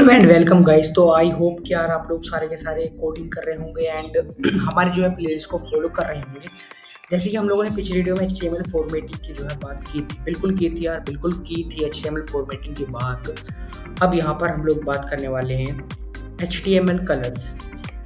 And welcome guys. तो I hope कि यार आप लोग सारे के सारे कोडिंग कर रहे होंगे एंड हमारी जो है प्लेलिस्ट को फॉलो कर रहे होंगे। जैसे कि हम लोगों ने पिछली वीडियो में एचटीएमएल फॉर्मेटिंग की जो है बात की थी, बिल्कुल की थी यार, बिल्कुल की थी एचटीएमएल फॉर्मेटिंग की बात। अब यहाँ पर हम लोग बात करने वाले हैं एचटीएमएल कलर्स,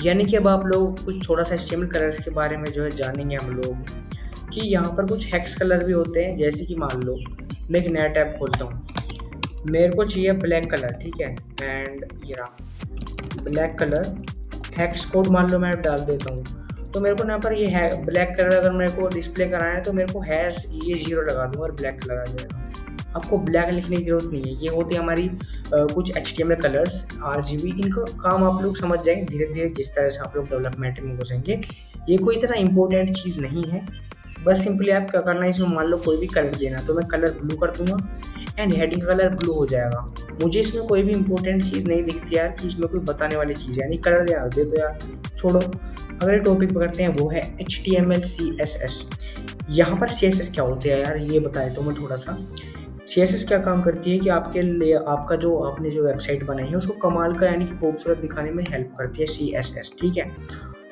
यानी कि अब आप लोग कुछ थोड़ा सा एचटीएमएल कलर्स के बारे में जो है जानेंगे हम लोग कि यहाँ पर कुछ हेक्स कलर भी होते हैं। जैसे कि मान लो मैं एक नया टैब खोलता हूँ, मेरे को चाहिए ब्लैक कलर, ठीक है, एंड ये रहा ब्लैक कलर। हेक्स कोड मान लो मैं डाल देता हूँ, तो मेरे को यहाँ पर ये है ब्लैक कलर अगर मेरे को डिस्प्ले कराना है तो मेरे को हैश ये 0 लगा दूंगा और ब्लैक कलर आ जाएगा। आपको ब्लैक लिखने की जरूरत नहीं है। ये होती है हमारी कुछ एचटीएमएल कलर्स, आरजीबी। इनका काम आप लोग समझ जाएंगे धीरे धीरे जिस तरह से आप लोग डेवलपमेंट में घुसेंगे। ये कोई इतना इंपॉर्टेंट चीज़ नहीं है। बस सिंपली आप क्या करना है, इसमें मान लो कोई भी कलर देना, तो मैं कलर ब्लू कर दूंगा एंड हेडिंग का कलर ब्लू हो जाएगा। मुझे इसमें कोई भी इंपॉर्टेंट चीज़ नहीं दिखती यार कि इसमें कोई बताने वाली चीज़ है, यानी कलर देना दे दो यार, छोड़ो। अगले टॉपिक पकड़ते हैं, वो है HTML CSS। यहाँ पर CSS क्या होते हैं यार, ये बताए तो मैं थोड़ा सा। CSS क्या काम करती है कि आपके लिए आपका जो आपने जो वेबसाइट बनाई है उसको कमाल का यानी कि खूबसूरत दिखाने में हेल्प करती है CSS, ठीक है।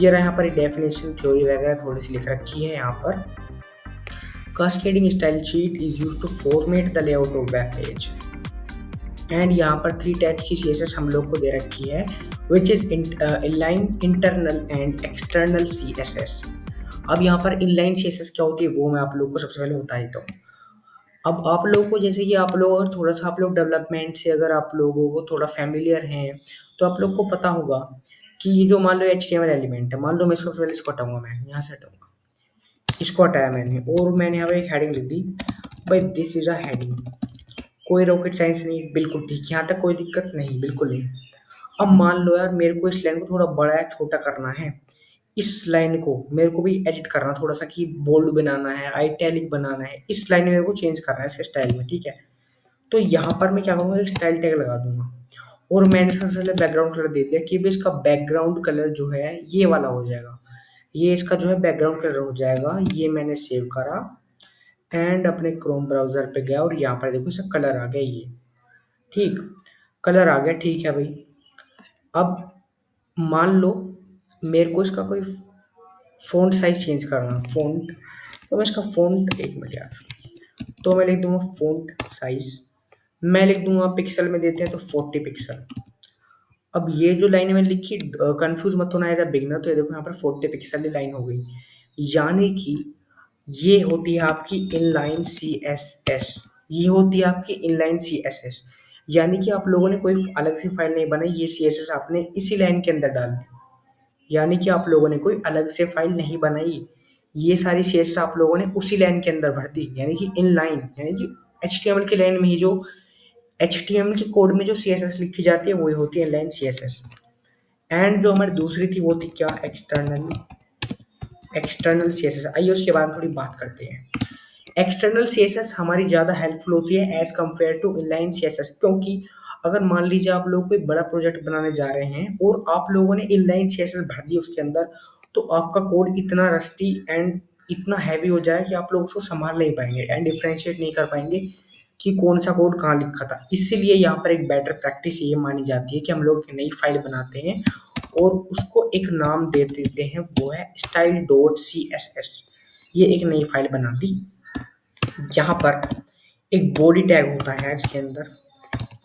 ये रहा यहाँ पर डेफिनेशन, थ्योरी वगैरह थोड़ी सी लिख रखी है यहाँ पर। Cascading style sheet is used to format the layout of web page. And यहाँ पर 3 टाइप्स की CSS हम लोग को दे रखी है, which is inline, internal and external CSS। अब यहाँ पर inline CSS क्या होती है वो मैं आप लोग को सबसे पहले बता देता हूँ। अब आप लोगों को जैसे कि आप लोग अगर थोड़ा सा आप लोग डेवलपमेंट से अगर आप लोगों को थोड़ा फैमिलियर हैं तो आप लोग को पता होगा कि ये जो मान लो HTML एलिमेंट है, मान लो मैं इसको पहले इसको हटाऊंगा, मैं यहाँ से हटाऊंगा, इसको हटाया मैंने और मैंने यहाँ पे एक हेडिंग लिख दी, भाई दिस इज अ हेडिंग। कोई रॉकेट साइंस नहीं, बिल्कुल ठीक, यहाँ तक कोई दिक्कत नहीं, बिल्कुल नहीं। अब मान लो यार मेरे को इस लाइन को थोड़ा बड़ा या छोटा करना है, इस लाइन को मेरे को भी एडिट करना थोड़ा सा, कि बोल्ड बनाना है, आइटैलिक बनाना है, इस लाइन में मेरे को चेंज करना है इसके स्टाइल में, ठीक है। तो यहाँ पर मैं क्या करूँगा, एक स्टाइल टैग लगा दूंगा और मैंने इसका सबसे बैकग्राउंड कलर दे दिया कि भी इसका बैकग्राउंड कलर जो है ये वाला हो जाएगा, ये इसका जो है बैकग्राउंड कलर हो जाएगा। ये मैंने सेव करा एंड अपने क्रोम ब्राउजर पे गया और यहाँ पर देखो इसका कलर आ गया, ये ठीक, कलर आ गया, ठीक है भाई। अब मान लो मेरे को इसका कोई फ़ॉन्ट साइज चेंज करना, फ़ॉन्ट, तो मैं इसका फ़ॉन्ट, एक मिनट यार, तो मैं लिख दूंगा फ़ॉन्ट साइज, मैं लिख दूंगा पिक्सल में देते हैं तो 40 पिक्सल। अब ये जो लाइन मैंने लिखी, कंफ्यूज मत होना एज अ बिगनर, तो ये देखो यहाँ पर 40 पिक्सल की लाइन हो गई, यानी कि ये होती है आपकी इनलाइन CSS। ये होती है आपकी इनलाइन CSS, यानी कि आप लोगों ने कोई अलग से फाइल नहीं बनाई, ये CSS आपने इसी लाइन के अंदर डाल दी, यानी कि आप लोगों ने कोई अलग से फाइल नहीं बनाई, ये सारी CSS आप लोगों ने उसी लाइन के अंदर भर दी, यानी कि इनलाइन, यानी कि HTML की लाइन में ही जो HTML के कोड में जो CSS लिखी जाती है वही होती है इनलाइन CSS। एंड जो हमारी दूसरी थी वो थी क्या, एक्सटर्नल CSS। आइए उसके बारे में थोड़ी बात करते हैं। एक्सटर्नल CSS हमारी ज़्यादा हेल्पफुल होती है as compared to inline CSS, क्योंकि अगर मान लीजिए आप लोग कोई बड़ा प्रोजेक्ट बनाने जा रहे हैं और आप लोगों ने इनलाइन CSS भर दी उसके अंदर, तो आपका कोड इतना रस्टी एंड इतना हैवी हो जाए कि आप लोग उसको संभाल नहीं पाएंगे एंड डिफ्रेंशिएट नहीं कर पाएंगे कि कौन सा कोड कहाँ लिखा था। इसीलिए यहाँ पर एक बेटर प्रैक्टिस ये मानी जाती है कि हम लोग एक नई फाइल बनाते हैं और उसको एक नाम दे देते हैं, वो है style.css। ये एक नई फाइल बना दी। यहाँ पर एक बॉडी टैग होता है इसके अंदर,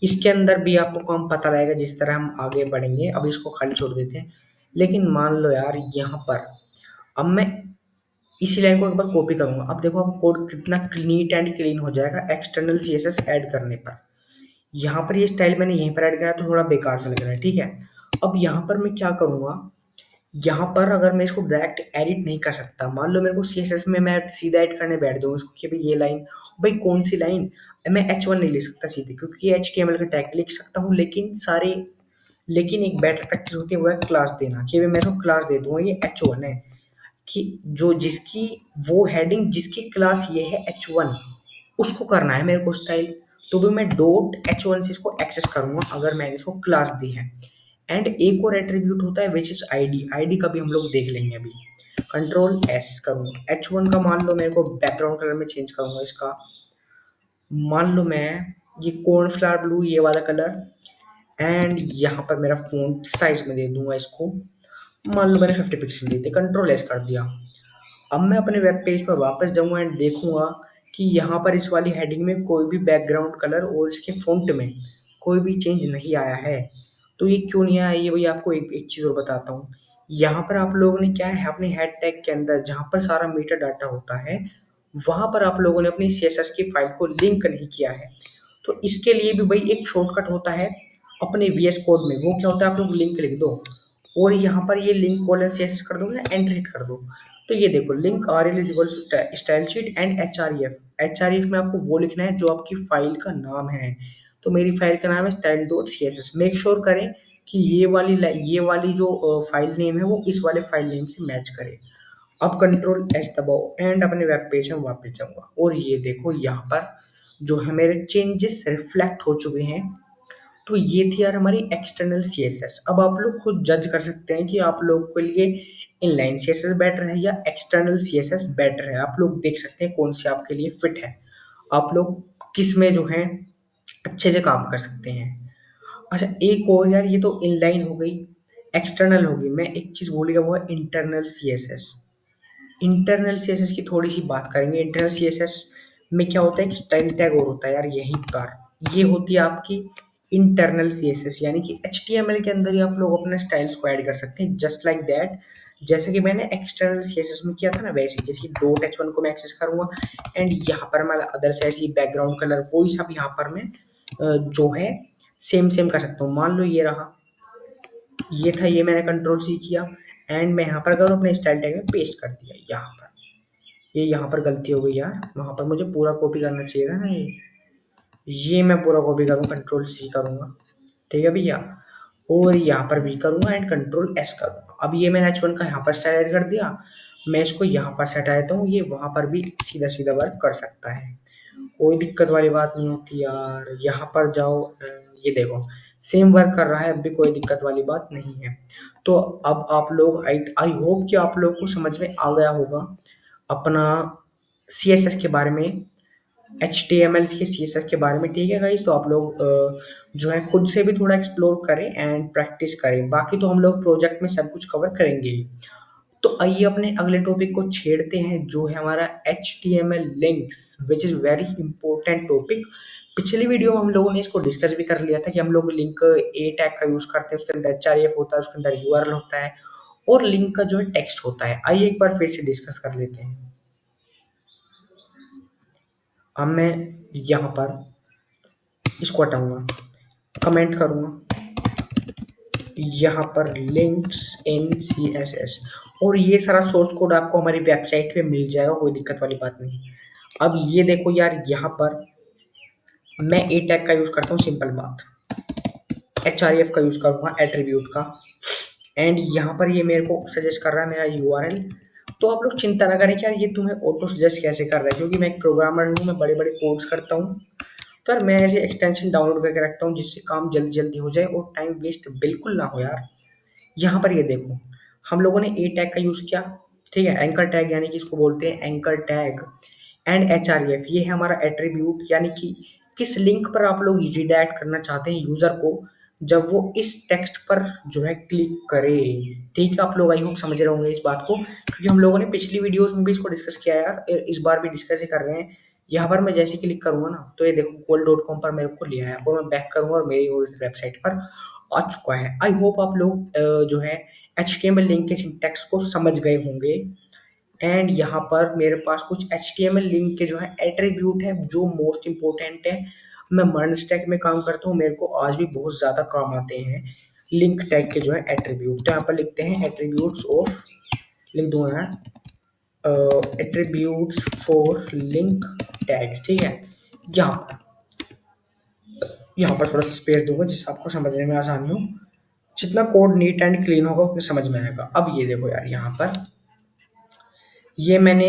इसके अंदर भी आपको काम पता रहेगा जिस तरह हम आगे बढ़ेंगे। अब इसको खाली छोड़ देते हैं, लेकिन मान लो यार यहाँ पर अब मैं इसी लाइन को एक बार कॉपी करूंगा। अब देखो अब कोड कितना नीट एंड क्लीन हो जाएगा एक्सटर्नल CSS ऐड करने पर। यहाँ पर ये स्टाइल मैंने यहीं पर ऐड करा तो थोड़ा बेकार सा लग रहा है, ठीक है। अब यहाँ पर मैं क्या करूँगा, यहाँ पर अगर मैं इसको डायरेक्ट एडिट नहीं कर सकता, मान लो मेरे को CSS में मैं सीधा एडिट करने बैठ दूँ इसको कि भाई ये लाइन, भाई कौन सी लाइन, मैं H1 नहीं लिख सकता सीधे, क्योंकि ये HTML का टैग लिख सकता हूँ, लेकिन एक बेटर प्रैक्टिस होती है वो है क्लास देना, कि मैं इसको क्लास दे दूंगा ये H1 है, कि जो जिसकी वो हेडिंग जिसकी क्लास ये है H1 उसको करना है मेरे को स्टाइल, तो भी मैं .H1 से इसको एक्सेस करूंगा अगर मैंने इसको क्लास दी है। एंड एक और एट्रीब्यूट होता है विच इज आईडी का भी हम लोग देख लेंगे अभी। कंट्रोल S करूँगा, H1 का मान लो मेरे को बैकग्राउंड कलर में चेंज करूंगा इसका, मान लो मैं ये कॉर्नफ्लावर ब्लू ये वाला कलर, एंड यहाँ पर मेरा फ़ॉन्ट साइज़ में दे दूँगा इसको, मान लो मैंने 50 पिक्सल दे दिए, कंट्रोल एस कर दिया। अब मैं अपने वेब पेज पर वापस जाऊँगा एंड देखूँगा कि यहाँ पर इस वाली हेडिंग में कोई भी बैकग्राउंड कलर और इसके फ़ॉन्ट में कोई भी चेंज नहीं आया है। तो ये क्यों नहीं आया, ये भई आपको एक चीज़ और बताता हूँ। यहाँ पर आप लोगों ने क्या है, अपने हेड टैग के अंदर जहाँ पर सारा मेटा डाटा होता है, वहाँ पर आप लोगों ने अपनी सीएसएस की फ़ाइल को लिंक नहीं किया है। तो इसके लिए भी भई एक शॉर्टकट होता है अपने वीएस कोड में, वो क्या होता है, आप लोग लिंक लिख दो और यहाँ पर ये लिंक कॉलन सीएसएस कर दोगे ना, एंटर हिट कर दो। तो ये देखो, link rel is equals to style sheet and HREF. HREF में आपको वो लिखना है जो आपकी फाइल का नाम है। तो मेरी फाइल का नाम है style dot C S S. Make sure करें कि ये वाली जो फाइल नेम है वो इस वाले फाइल नेम से मैच करे। अब कंट्रोल एच दबाओ एंड अपने वेब पेज में वापस जाऊंगा और ये देखो यहाँ पर जो है मेरे चेंजेस रिफ्लेक्ट हो चुके हैं। तो ये थी यार हमारी एक्सटर्नल सीएसएस। अब आप लोग खुद जज कर सकते हैं कि आप लोग के लिए इनलाइन सीएसएस बेटर है या एक्सटर्नल सीएसएस बेटर है। आप लोग देख सकते हैं कौन सी आपके लिए फिट है, आप लोग किस में जो है अच्छे से काम कर सकते हैं। अच्छा, एक और यार, ये तो इनलाइन हो गई, एक्सटर्नल होगी, मैं एक चीज़ भूल गया, वो है इंटरनल सीएसएस। इंटरनल सीएसएस की थोड़ी सी बात करेंगे। इंटरनल सीएसएस में क्या होता है कि स्टाइल टैग और होता है यार यहीं पर। ये होती है आपकी इंटरनल सीएसएस, यानी कि एचटीएमएल के अंदर ही आप लोग अपने स्टाइल्स को ऐड कर सकते हैं जस्ट लाइक दैट। जैसे कि मैंने एक्सटर्नल सीएसएस में किया था ना, वैसे ही। जैसे कि डॉट एच वन को मैं एक्सेस करूंगा एंड यहाँ पर मैं अदर से ऐसी बैकग्राउंड कलर वही सब यहाँ पर मैं जो है सेम सेम कर सकता हूँ। मान लो ये रहा, ये था, ये मैंने कंट्रोल सी किया एंड मैं यहाँ पर करूँ अपने स्टाइल टैग में पेस्ट कर दिया यहाँ पर। ये यहाँ पर गलती हो गई यार, वहाँ पर मुझे पूरा कॉपी करना चाहिए था ना। ये मैं पूरा कॉपी करूँ, कंट्रोल सी करूँगा, ठीक है भैया, और यहाँ पर भी करूँगा एंड कंट्रोल एस करूँगा। अब ये मैंने एच वन का यहाँ पर स्टाइल ऐड कर दिया, मैं इसको यहाँ पर सेट आया हूँ, ये वहाँ पर भी सीधा सीधा वर्क कर सकता है, कोई दिक्कत वाली बात नहीं होती यार। यहाँ पर जाओ, ये देखो सेम वर्क कर रहा है, अब भी कोई दिक्कत वाली बात नहीं है। तो अब आप लोग, आई होप कि आप लोग को समझ में आ गया होगा अपना सीएसएस के बारे में, एचटीएमएल के सीएसएस के बारे में, ठीक है गाइस। तो आप लोग जो है खुद से भी थोड़ा एक्सप्लोर करें एंड प्रैक्टिस करें, बाकी तो हम लोग प्रोजेक्ट में सब कुछ कवर करेंगे ही। तो आइए अपने अगले टॉपिक को छेड़ते हैं, जो है हमारा HTML links, which is very important topic. पिछली वीडियो में हम लोगों ने इसको डिस्कस भी कर लिया था कि हम लोग लिंक ए टैग का यूज़ करते हैं, उसके अंदर एचआरएफ होता है, उसके अंदर यूआरएल होता है और लिंक का जो है टेक्स्ट होता है। आइए एक बार फिर से डिस्कस कर लेते हैं। अब मैं यहाँ पर इसको हटाऊंगा, कमेंट करूँगा यहाँ पर लिंक्स इन CSS, और ये सारा सोर्स कोड आपको हमारी वेबसाइट पे मिल जाएगा, कोई दिक्कत वाली बात नहीं। अब ये देखो यार, यहाँ पर मैं ए टैग का यूज़ करता हूँ, सिंपल बात। HREF का यूज़ करूँगा, एट्रीब्यूट का, एंड यहाँ पर ये मेरे को सजेस्ट कर रहा है मेरा यूआरएल। तो आप लोग चिंता ना करें कि यार ये तुम्हें ऑटो सजेस्ट कैसे कर रहा है, क्योंकि मैं एक प्रोग्रामर हूँ, मैं बड़े बड़े कोड्स करता हूँ। तो यार मैं ऐसे एक्सटेंशन डाउनलोड करके रखता हूँ जिससे काम जल्दी जल्दी हो जाए और टाइम वेस्ट बिल्कुल ना हो यार। यहाँ पर ये देखो, हम लोगों ने ए टैग का यूज़ किया, ठीक है, एंकर टैग यानी कि इसको बोलते हैं एंकर टैग, एंड एचआरएफ ये है हमारा एट्रीब्यूट, यानी कि किस लिंक पर आप लोग रिडायरेक्ट करना चाहते हैं यूज़र को जब वो इस टेक्स्ट पर जो है क्लिक करे। ठीक है, आप लोग आई होप समझ रहे होंगे इस बात को, क्योंकि हम लोगों ने पिछली वीडियोस में भी इसको डिस्कस किया यार, इस बार भी डिस्कस ही कर रहे हैं। यहाँ पर मैं जैसे क्लिक करूँगा ना, तो ये देखो gold.com पर मेरे को लिया है और मैं बैक करूँगा और मेरी वो इस वेबसाइट पर आ चुका है। आई होप आप लोग जो है HTML लिंक के सिंटैक्स को समझ गए होंगे। एंड यहाँ पर मेरे पास कुछ HTML लिंक के जो है एट्रीब्यूट है जो मोस्ट इंपॉर्टेंट है। मैं मर्ज स्टैक में काम करता हूँ, मेरे को आज भी बहुत ज़्यादा काम आते हैं लिंक टैग के जो है एट्रीब्यूट। तो यहाँ पर लिखते हैं एट्रीब्यूट्स ऑफ, लिख दूंगा एट्रीब्यूट्स फॉर लिंक टैग्स, ठीक है। यहाँ यहाँ पर थोड़ा सा स्पेस दूंगा जिससे आपको समझने में आसानी हो, जितना कोड नीट एंड क्लीन होगा उतना समझ में आएगा। अब ये देखो यार, यहाँ पर ये मैंने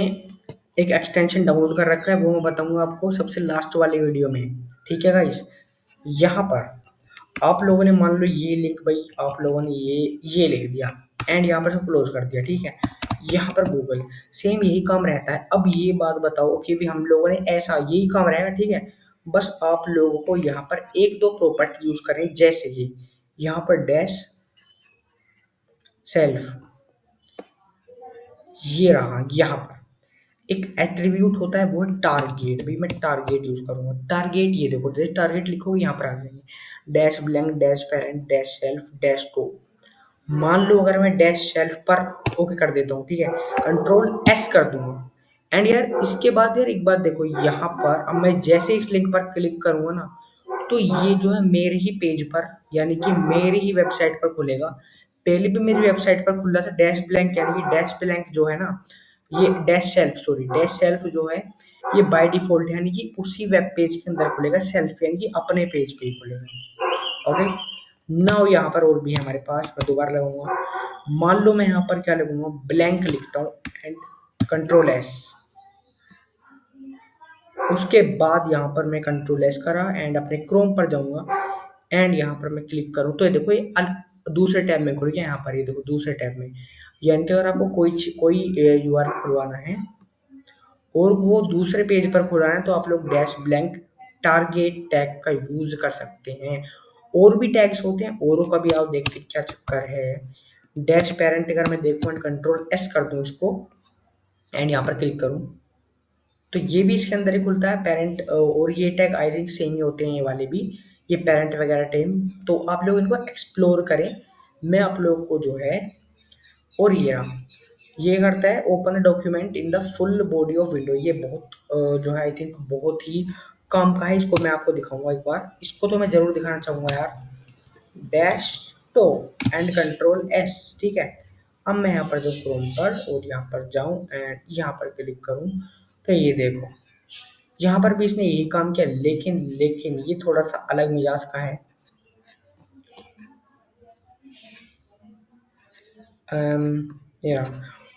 एक एक्सटेंशन डाउनलोड कर रखा है, वो मैं बताऊंगा आपको सबसे लास्ट वाली वीडियो में, ठीक है गाइस। यहाँ पर आप लोगों ने मान लो ये लिंक, भाई आप लोगों ने ये लिख दिया एंड यहाँ पर से क्लोज कर दिया, ठीक है। यहाँ पर गूगल सेम यही काम रहता है। अब ये बात बताओ कि भी हम लोगों ने ऐसा यही काम रहेगा, ठीक है। बस आप लोगों को यहाँ पर एक दो प्रॉपर्टी यूज करें, जैसे कि यहाँ पर डैश सेल्फ, ये रहा यहाँ पर एक एट्रीब्यूट होता है, वो है टारगेट। भाई मैं टारगेट यूज करूंगा, टारगेट ये देखो, जैसे टारगेट लिखोगे यहाँ पर आ जाएंगे dash blank dash parent dash self dash two. मान लो अगर मैं डैश शेल्फ पर ओके कर देता हूँ, ठीक है, कंट्रोल एस कर दूंगा। एंड यार इसके बाद यार एक बात देखो, यहाँ पर अब मैं जैसे इस लिंक पर क्लिक करूंगा ना, तो ये जो है मेरे ही पेज पर, यानी कि मेरी ही वेबसाइट पर खुलेगा। पहले भी मेरी वेबसाइट पर खुल रहा था डैश ब्लैंक, यानी कि डैश ब्लैंक जो है ना, ये dash self, sorry dash self जो है ये बाय डिफॉल्ट, यानी कि उसी वेब पेज के अंदर खुलेगा, सेल्फ यानी कि अपने पेज पे ही खुलेगा। ओके, नाउ यहाँ पर और भी है हमारे पास, मैं दोबारा लगाऊंगा। मान लो मैं यहाँ पर क्या लगूंगा, ब्लैंक लिखता हूँ एंड कंट्रोल एस। उसके बाद यहाँ पर मैं कंट्रोल एस करा एंड अपने क्रोम पर जाऊंगा एंड यहाँ पर मैं क्लिक करूँ तो ये देखो ये दूसरे टैब में खुल गया। यहाँ पर ये देखो दूसरे टैब में, यानी कि अगर आपको कोई यूआरएल खुलवाना है और वो दूसरे पेज पर खुलवाना है, तो आप लोग डैश ब्लैंक टारगेट टैग का यूज कर सकते हैं। और भी टैग्स होते हैं, औरों का भी आप देखते हैं क्या चक्कर है। डैश पेरेंट अगर मैं देखूँ एंड कंट्रोल एस कर दूं इसको एंड यहाँ पर क्लिक करूँ, तो ये भी इसके अंदर ही खुलता है पेरेंट। और ये टैग आई थिंक सेम ही होते हैं ये वाले भी, ये पेरेंट वगैरह टेम। तो आप लोग इनको एक्सप्लोर करें, मैं आप लोग को जो है, और ये रहा, ये करता है open the document in the full body of window. ये बहुत जो है आई थिंक बहुत ही काम का है, इसको मैं आपको दिखाऊंगा एक बार, इसको तो मैं जरूर दिखाना चाहूंगा यार। Dash to and control S, ठीक है। अब मैं यहाँ पर जो क्रोम पर और यहाँ पर जाऊँ एंड यहाँ पर क्लिक करूँ, तो ये देखो यहाँ पर भी इसने यही काम किया, लेकिन लेकिन ये थोड़ा सा अलग मिजाज का है। या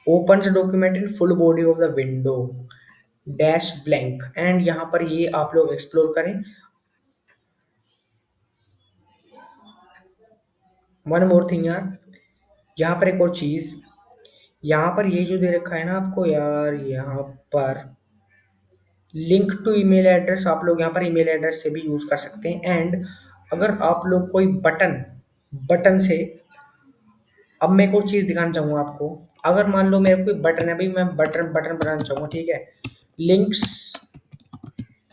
open the document in full body of the window dash blank, and यहाँ पर ये आप लोग एक्सप्लोर करें। वन मोर थिंग यार, यहाँ पर एक और चीज, यहाँ पर ये जो दे रखा है ना आपको यार, यहाँ पर लिंक टू ईमेल एड्रेस, आप लोग यहाँ पर ईमेल एड्रेस से भी यूज कर सकते हैं। एंड अगर आप लोग कोई बटन बटन से, अब मैं एक और चीज दिखाना चाहूंगा आपको। अगर मान लो मेरे कोई बटन है, भाई मैं बटन बटन बनाना चाहूंगा, ठीक है, लिंक्स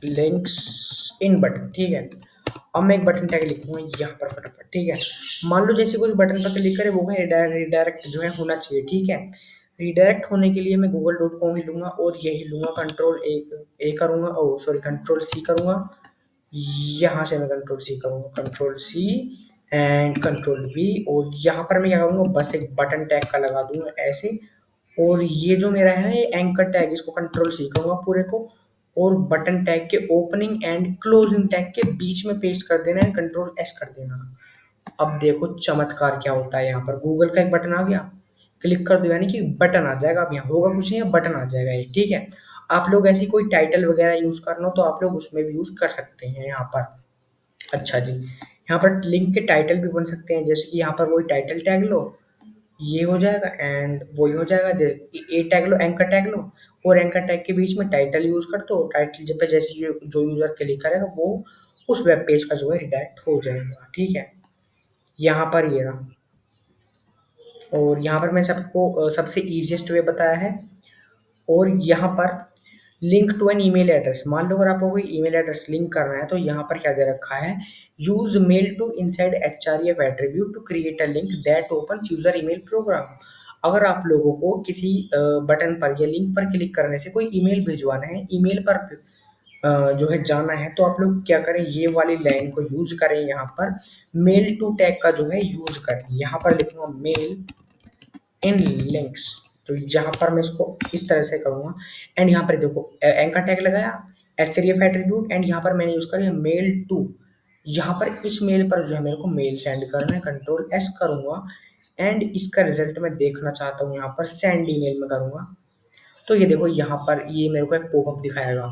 लिंक्स इन बटन, ठीक है। अब मैं एक बटन टैग लिखूंगा यहाँ पर फटाफट, ठीक है। मान लो जैसे कोई बटन पर क्लिक करे, वो है रिडायरेक्ट जो है होना चाहिए, ठीक है। रिडायरेक्ट होने के लिए मैं google.com ही लूंगा और यही लूंगा, कंट्रोल ए करूंगा, ओ सॉरी कंट्रोल सी करूंगा। यहाँ से मैं कंट्रोल सी करूंगा, control C and control V, और यहाँ पर मैं क्या करूंगा, बस एक बटन टैग का लगा दूंगा ऐसे। और ये जो मेरा है ना ये एंकर टैग, इसको कंट्रोल सी करूंगा पूरे को, और बटन टैग के ओपनिंग एंड क्लोजिंग टैग के बीच में पेस्ट कर देना है, कंट्रोल एस कर देना। अब देखो चमत्कार क्या होता है, यहाँ पर गूगल का एक बटन आ गया, क्लिक कर दो यानी कि बटन आ जाएगा। अब यहाँ होगा कुछ नहीं, बटन आ जाएगा ये, ठीक है। आप लोग ऐसी कोई टाइटल वगैरह यूज करना हो तो आप लोग उसमें भी यूज कर सकते हैं यहाँ पर। अच्छा जी, यहाँ पर लिंक के टाइटल भी बन सकते हैं, जैसे कि यहाँ पर वही टाइटल टैग लो, ये हो जाएगा एंड वही हो जाएगा। ए टैग लो, एंकर टैग लो, और एंकर टैग के बीच में टाइटल यूज कर दो। टाइटल जब पे जैसे जो यूजर क्लिक करेगा वो उस वेब पेज का जो है रिडायरेक्ट हो जाएगा, ठीक है। यहाँ पर ये रहा, और यहाँ पर मैंने सबको सबसे ईजिएस्ट वे बताया है। और यहाँ पर link to an email address, मान लो अगर आपको कोई ईमेल एड्रेस लिंक करना है, तो यहाँ पर क्या दे रखा है, use mail to inside HREF attribute to create a link that opens user email program. अगर आप लोगों को किसी बटन पर या लिंक पर क्लिक करने से कोई ईमेल भिजवाना है, ईमेल पर जो है जाना है, तो आप लोग क्या करें, ये वाली लाइन को यूज करें, यहाँ पर मेल टू टैग का जो है यूज करें। यहाँ पर लिखूंगा मेल इन लिंक्स, तो यहाँ पर मैं इसको इस तरह से करूँगा एंड यहाँ पर देखो एंकर टैग लगाया, एचआरएफ एट्रीब्यूट, एंड यहाँ पर मैंने यूज करी मेल टू। यहाँ पर इस मेल पर जो है मेरे को मेल सेंड करना है, कंट्रोल एस करूँगा एंड इसका रिजल्ट मैं देखना चाहता हूँ, यहाँ पर सेंड ईमेल में करूँगा। तो ये देखो यहाँ पर ये मेरे को एक पॉपअप दिखाएगा,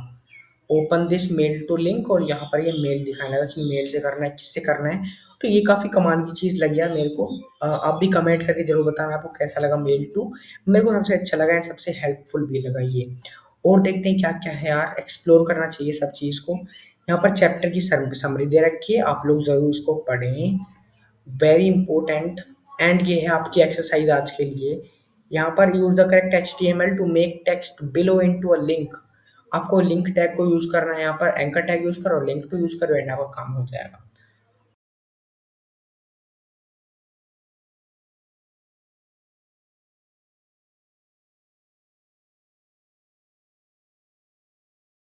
open this mail to link, और यहाँ पर ये मेल दिखाने लगा कि मेल से करना है, किससे करना है। तो ये काफ़ी कमाल की चीज़ लगी यार मेरे को। आप भी कमेंट करके जरूर बताना आपको कैसा लगा मेल टू। मेरे को सबसे अच्छा लगा एंड सबसे हेल्पफुल भी लगा ये। और देखते हैं क्या क्या है यार, एक्सप्लोर करना चाहिए सब चीज़ को। यहाँ पर चैप्टर की समरी दे रखी है, आप लोग ज़रूर इसको पढ़ें, वेरी इंपॉर्टेंट। एंड ये है आपकी एक्सरसाइज आज के लिए। यहाँ पर use the correct HTML to make text below into a link. आपको लिंक टैग को यूज करना है, यहाँ पर एंकर टैग यूज करो, लिंक टू यूज करो एंड आपका काम हो जाएगा।